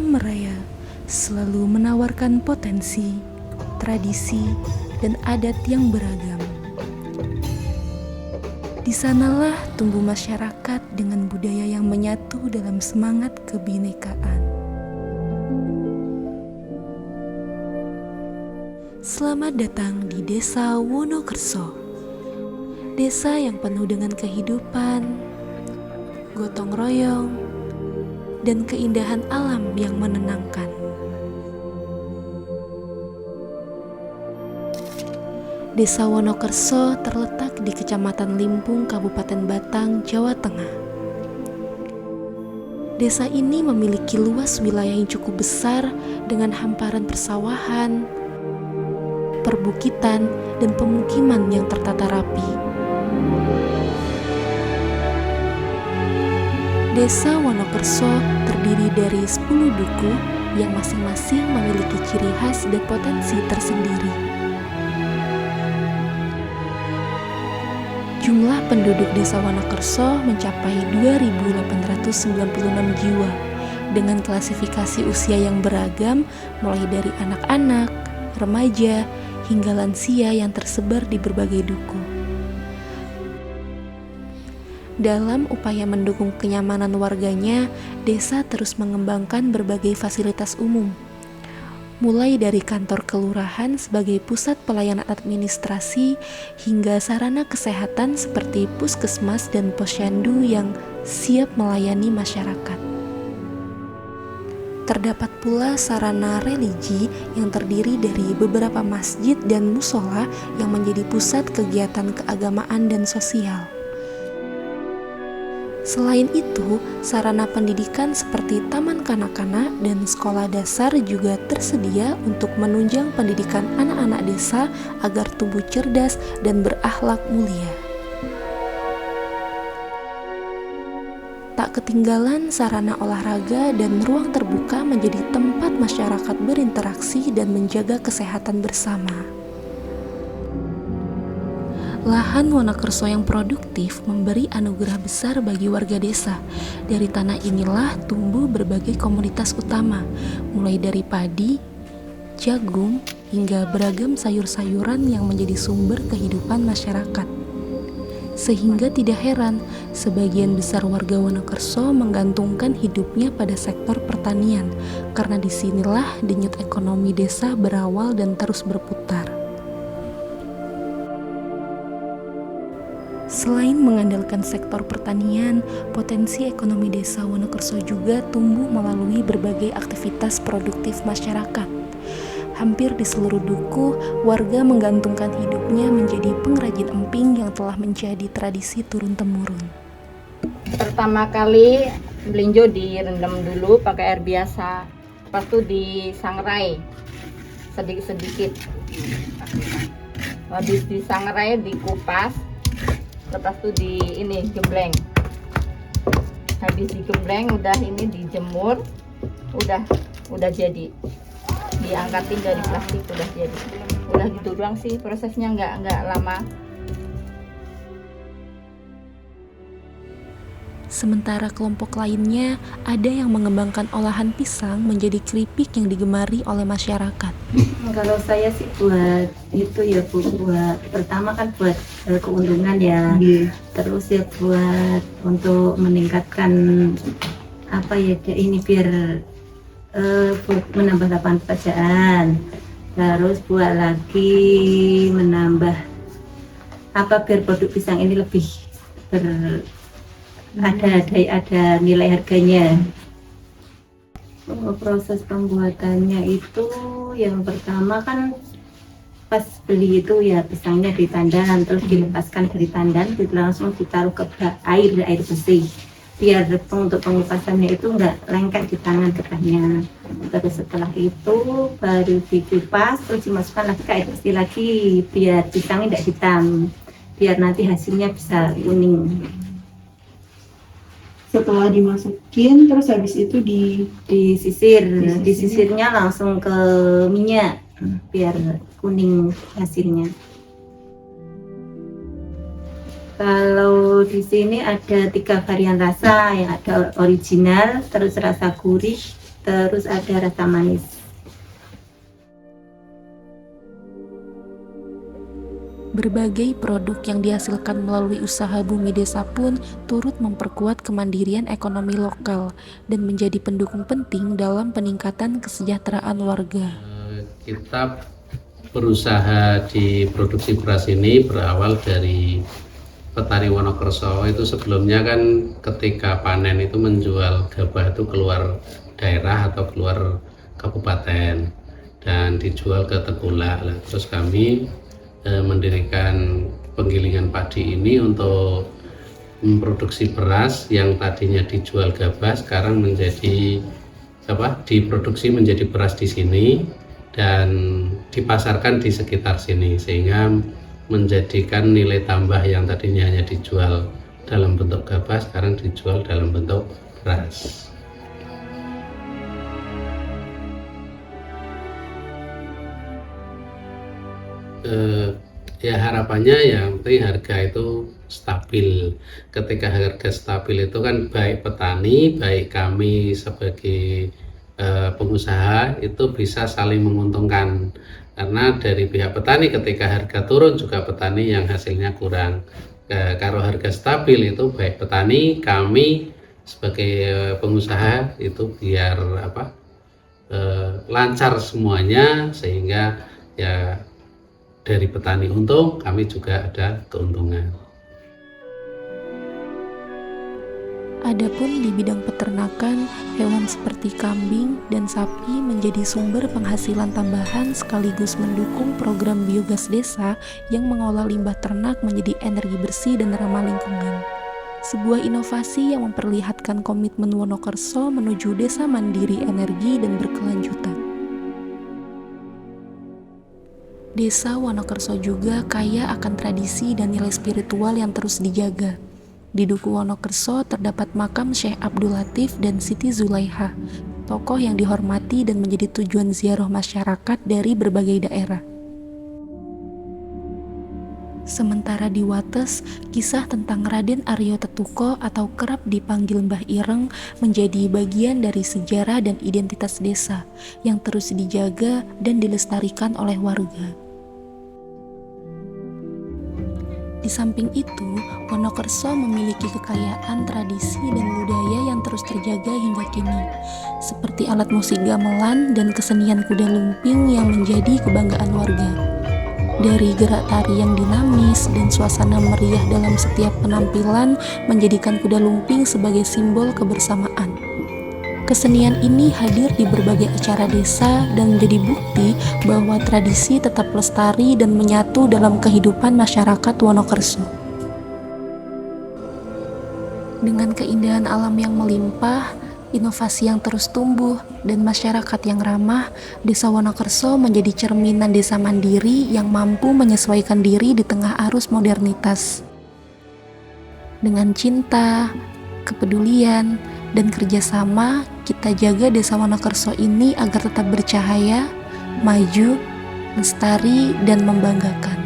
Alam Raya selalu menawarkan potensi, tradisi, dan adat yang beragam. Di sanalah tumbuh masyarakat dengan budaya yang menyatu dalam semangat kebinekaan. Selamat datang di Desa Wonokerso, desa yang penuh dengan kehidupan, gotong royong, dan keindahan alam yang menenangkan. Desa Wonokerso terletak di Kecamatan Limpung, Kabupaten Batang, Jawa Tengah. Desa ini memiliki luas wilayah yang cukup besar dengan hamparan persawahan, perbukitan, dan pemukiman yang tertata rapi. Desa Wonokerso terdiri dari 10 duku yang masing-masing memiliki ciri khas dan potensi tersendiri. Jumlah penduduk Desa Wonokerso mencapai 2.896 jiwa dengan klasifikasi usia yang beragam mulai dari anak-anak, remaja, hingga lansia yang tersebar di berbagai duku. Dalam upaya mendukung kenyamanan warganya, desa terus mengembangkan berbagai fasilitas umum, mulai dari kantor kelurahan sebagai pusat pelayanan administrasi hingga sarana kesehatan seperti puskesmas dan posyandu yang siap melayani masyarakat. Terdapat pula sarana religi yang terdiri dari beberapa masjid dan musola yang menjadi pusat kegiatan keagamaan dan sosial. Selain itu, sarana pendidikan seperti taman kanak-kanak dan sekolah dasar juga tersedia untuk menunjang pendidikan anak-anak desa agar tumbuh cerdas dan berakhlak mulia. Tak ketinggalan sarana olahraga dan ruang terbuka menjadi tempat masyarakat berinteraksi dan menjaga kesehatan bersama. Lahan Wonokerso yang produktif memberi anugerah besar bagi warga desa. Dari tanah inilah tumbuh berbagai komoditas utama, mulai dari padi, jagung, hingga beragam sayur-sayuran yang menjadi sumber kehidupan masyarakat. Sehingga tidak heran, sebagian besar warga Wonokerso menggantungkan hidupnya pada sektor pertanian, karena disinilah denyut ekonomi desa berawal dan terus berputar. Selain mengandalkan sektor pertanian, potensi ekonomi desa Wonokerso juga tumbuh melalui berbagai aktivitas produktif masyarakat. Hampir di seluruh duku, warga menggantungkan hidupnya menjadi pengrajin emping yang telah menjadi tradisi turun-temurun. Pertama kali melinjo direndam dulu pakai air biasa, lepas itu disangrai sedikit-sedikit. Habis disangrai dikupas, lepas itu gembleng. Habis digembleng udah ini dijemur, udah jadi. Diangkatin dari plastik udah jadi. Udah gitu doang sih prosesnya, nggak lama. Sementara kelompok lainnya ada yang mengembangkan olahan pisang menjadi keripik yang digemari oleh masyarakat. Kalau saya sih buat itu ya Bu, buat pertama kan buat keuntungan ya. Terus ya buat untuk meningkatkan apa ya ini biar buat menambah lapangan pekerjaan. Terus buat lagi menambah biar produk pisang ini lebih ada nilai harganya. Proses pembuatannya itu yang pertama kan pas beli itu ya pisangnya ditandan, terus dilepaskan dari tandan, langsung ditaruh ke air bersih biar untuk pengupasannya itu nggak lengket di tangan getahnya. Terus setelah itu baru dikupas, terus dimasukkan lagi ke air bersih lagi biar pisangnya tidak hitam, biar nanti hasilnya bisa kuning. Setelah dimasukin, terus habis itu disisirnya langsung ke minyak biar kuning hasilnya. Kalau di sini ada 3 varian rasa, yang ada original, terus rasa gurih, terus ada rasa manis. Berbagai produk yang dihasilkan melalui usaha Bumi Desa pun turut memperkuat kemandirian ekonomi lokal dan menjadi pendukung penting dalam peningkatan kesejahteraan warga. Kita berusaha di produksi beras ini berawal dari petani Wonokerso. Itu sebelumnya kan ketika panen itu menjual gabah itu keluar daerah atau keluar kabupaten dan dijual ke Tegula. Terus kami mendirikan penggilingan padi ini untuk memproduksi beras yang tadinya dijual gabah sekarang menjadi diproduksi menjadi beras di sini dan dipasarkan di sekitar sini, sehingga menjadikan nilai tambah yang tadinya hanya dijual dalam bentuk gabah sekarang dijual dalam bentuk beras. Ya harapannya yang penting harga itu stabil. Ketika harga stabil itu kan baik petani, baik kami sebagai pengusaha itu bisa saling menguntungkan, karena dari pihak petani ketika harga turun juga petani yang hasilnya kurang. Kalau harga stabil itu baik petani, kami sebagai pengusaha itu biar lancar semuanya, sehingga ya dari petani untung, kami juga ada keuntungan. Adapun di bidang peternakan, hewan seperti kambing dan sapi menjadi sumber penghasilan tambahan sekaligus mendukung program biogas desa yang mengolah limbah ternak menjadi energi bersih dan ramah lingkungan. Sebuah inovasi yang memperlihatkan komitmen Wonokerso menuju desa mandiri energi dan berkelanjutan. Desa Wonokerso juga kaya akan tradisi dan nilai spiritual yang terus dijaga. Di Duku Wonokerso terdapat makam Syekh Abdul Latif dan Siti Zulaiha, tokoh yang dihormati dan menjadi tujuan ziarah masyarakat dari berbagai daerah. Sementara di Wates, kisah tentang Raden Aryo Tetuko atau kerap dipanggil Mbah Ireng menjadi bagian dari sejarah dan identitas desa yang terus dijaga dan dilestarikan oleh warga. Di samping itu, Wonokerso memiliki kekayaan tradisi dan budaya yang terus terjaga hingga kini, seperti alat musik gamelan dan kesenian kuda lumping yang menjadi kebanggaan warga. Dari gerak tari yang dinamis dan suasana meriah dalam setiap penampilan menjadikan kuda lumping sebagai simbol kebersamaan. Kesenian ini hadir di berbagai acara desa dan menjadi bukti bahwa tradisi tetap lestari dan menyatu dalam kehidupan masyarakat Wonokerso. Dengan keindahan alam yang melimpah, inovasi yang terus tumbuh, dan masyarakat yang ramah, Desa Wonokerso menjadi cerminan desa mandiri yang mampu menyesuaikan diri di tengah arus modernitas. Dengan cinta, kepedulian, dan kerjasama, kita jaga Desa Wonokerso ini agar tetap bercahaya, maju, lestari, dan membanggakan.